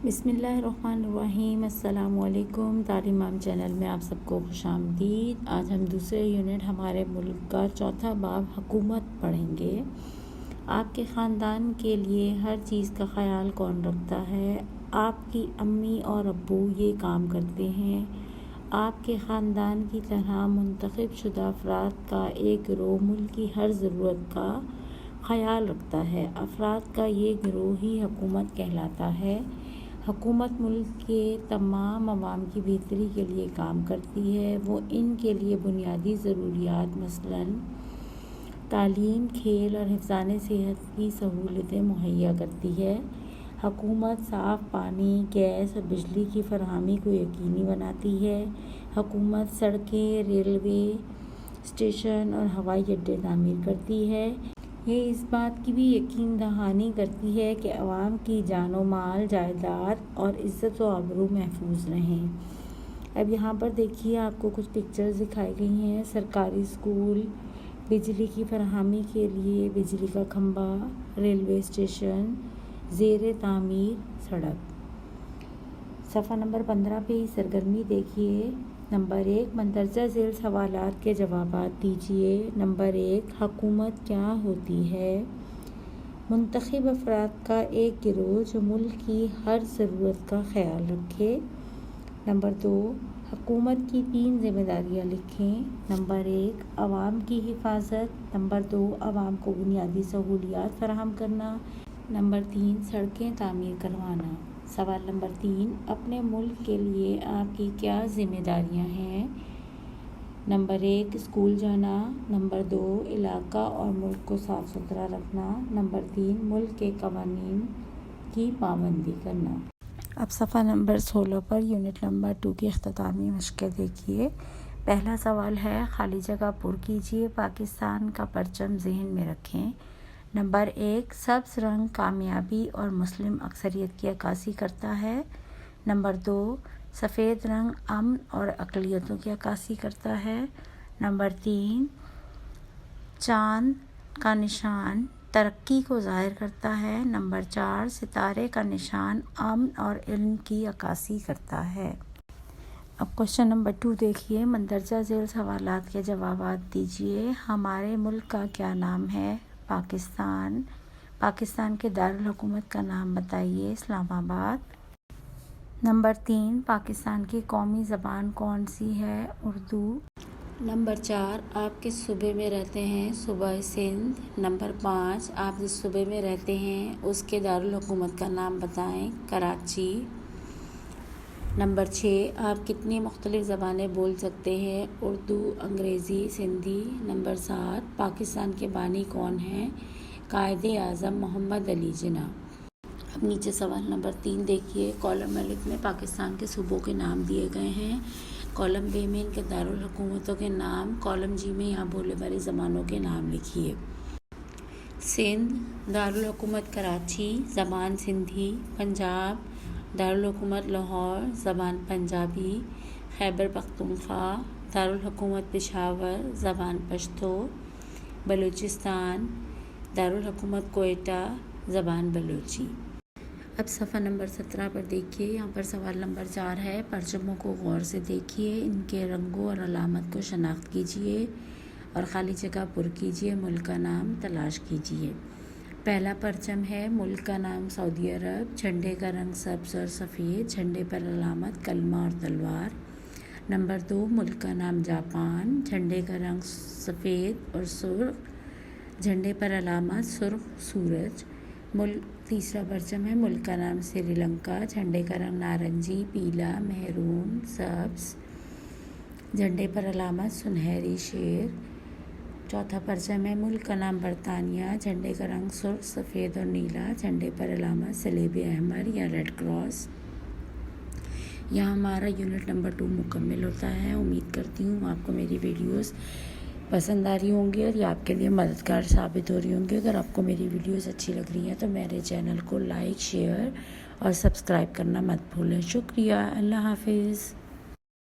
بسم اللہ الرحمن الرحیم۔ السلام علیکم۔ تعلیمام چینل میں آپ سب کو خوش آمدید۔ آج ہم دوسرے یونٹ ہمارے ملک کا چوتھا باب حکومت پڑھیں گے۔ آپ کے خاندان کے لیے ہر چیز کا خیال کون رکھتا ہے؟ آپ کی امی اور ابو یہ کام کرتے ہیں۔ آپ کے خاندان کی طرح منتخب شدہ افراد کا ایک گروہ ملک کی ہر ضرورت کا خیال رکھتا ہے۔ افراد کا یہ گروہ ہی حکومت کہلاتا ہے۔ حکومت ملک کے تمام عوام کی بہتری کے لیے کام کرتی ہے۔ وہ ان کے لیے بنیادی ضروریات مثلاً تعلیم، کھیل اور حفظان صحت کی سہولتیں مہیا کرتی ہے۔ حکومت صاف پانی، گیس اور بجلی کی فراہمی کو یقینی بناتی ہے۔ حکومت سڑکیں، ریلوے اسٹیشن اور ہوائی اڈے تعمیر کرتی ہے۔ یہ اس بات کی بھی یقین دہانی کرتی ہے کہ عوام کی جان و مال، جائیداد اور عزت و آبرو محفوظ رہیں۔ اب یہاں پر دیکھیے آپ کو کچھ پکچرز دکھائی گئی ہیں۔ سرکاری اسکول، بجلی کی فراہمی کے لیے بجلی کا کھمبا، ریلوے اسٹیشن، زیر تعمیر سڑک۔ صفحہ نمبر 15 پہ سرگرمی دیکھیے۔ نمبر 1، مندرجہ ذیل سوالات کے جوابات دیجیے۔ نمبر 1، حکومت کیا ہوتی ہے؟ منتخب افراد کا ایک گروہ جو ملک کی ہر ضرورت کا خیال رکھے۔ نمبر 2، حکومت کی 3 ذمہ داریاں لکھیں۔ نمبر 1، عوام کی حفاظت۔ نمبر 2، عوام کو بنیادی سہولیات فراہم کرنا۔ نمبر 3، سڑکیں تعمیر کروانا۔ سوال نمبر 3، اپنے ملک کے لیے آپ کی کیا ذمہ داریاں ہیں؟ نمبر 1، اسکول جانا۔ نمبر 2، علاقہ اور ملک کو صاف ستھرا رکھنا۔ نمبر 3، ملک کے قوانین کی پابندی کرنا۔ اب صفحہ نمبر 16 پر یونٹ نمبر 2 کی اختتامی مشقیں دیکھیے۔ پہلا سوال ہے، خالی جگہ پر کیجیے۔ پاکستان کا پرچم ذہن میں رکھیں۔ نمبر 1، سبز رنگ کامیابی اور مسلم اکثریت کی عکاسی کرتا ہے۔ نمبر 2، سفید رنگ امن اور اقلیتوں کی عکاسی کرتا ہے۔ نمبر 3، چاند کا نشان ترقی کو ظاہر کرتا ہے۔ نمبر 4، ستارے کا نشان امن اور علم کی عکاسی کرتا ہے۔ اب کوشچن نمبر 2 دیکھیے۔ مندرجہ ذیل سوالات کے جوابات دیجیے۔ ہمارے ملک کا کیا نام ہے؟ پاکستان۔ پاکستان کے دارالحکومت کا نام بتائیے۔ اسلام آباد۔ نمبر 3، پاکستان کی قومی زبان کون سی ہے؟ اردو۔ نمبر 4، آپ کس صوبے میں رہتے ہیں؟ صوبہ سندھ۔ نمبر 5، آپ جس صوبے میں رہتے ہیں اس کے دارالحکومت کا نام بتائیں۔ کراچی۔ نمبر 6، آپ کتنی مختلف زبانیں بول سکتے ہیں؟ اردو، انگریزی، سندھی۔ نمبر 7، پاکستان کے بانی کون ہیں؟ قائد اعظم محمد علی جناح۔ اب نیچے سوال نمبر 3 دیکھیے۔ کالم الف میں پاکستان کے صوبوں کے نام دیے گئے ہیں۔ کالم بے میں ان کے دارالحکومتوں کے نام۔ کالم جی میں یہاں بولنے والی زبانوں کے نام لکھیے۔ سندھ، دارالحکومت کراچی، زبان سندھی۔ پنجاب، دارالحکومت لاہور، زبان پنجابی۔ خیبر پختونخوا، دارالحکومت پشاور، زبان پشتو۔ بلوچستان، دارالحکومت کوئٹہ، زبان بلوچی۔ اب صفحہ نمبر 17 پر دیکھیے۔ یہاں پر سوال نمبر 4 ہے، پرچموں کو غور سے دیکھیے، ان کے رنگوں اور علامت کو شناخت کیجیے اور خالی جگہ پر کیجیے، ملک کا نام تلاش کیجیے۔ پہلا پرچم ہے، ملک کا نام سعودی عرب، جھنڈے کا رنگ سبز اور سفید، جھنڈے پر علامت کلمہ اور تلوار۔ نمبر 2، ملک کا نام جاپان، جھنڈے کا رنگ سفید اور سرخ، جھنڈے پر علامت سرخ سورج۔ تیسرا پرچم ہے، ملک کا نام سری لنکا، جھنڈے کا رنگ نارنجی، پیلا، مہرون، سبز، جھنڈے پر علامت سنہری شیر۔ چوتھا پرچم ہے، ملک کا نام برطانیہ، جھنڈے کا رنگ سرخ، سفید اور نیلا، جھنڈے پر علامت صلیب احمر یا ریڈ کراس۔ یہاں ہمارا یونٹ نمبر 2 مکمل ہوتا ہے۔ امید کرتی ہوں آپ کو میری ویڈیوز پسند آ رہی ہوں گی اور یہ آپ کے لیے مددگار ثابت ہو رہی ہوں گی۔ اگر آپ کو میری ویڈیوز اچھی لگ رہی ہیں تو میرے چینل کو لائک، شیئر اور سبسکرائب کرنا مت بھولیں۔ شکریہ۔ اللہ حافظ۔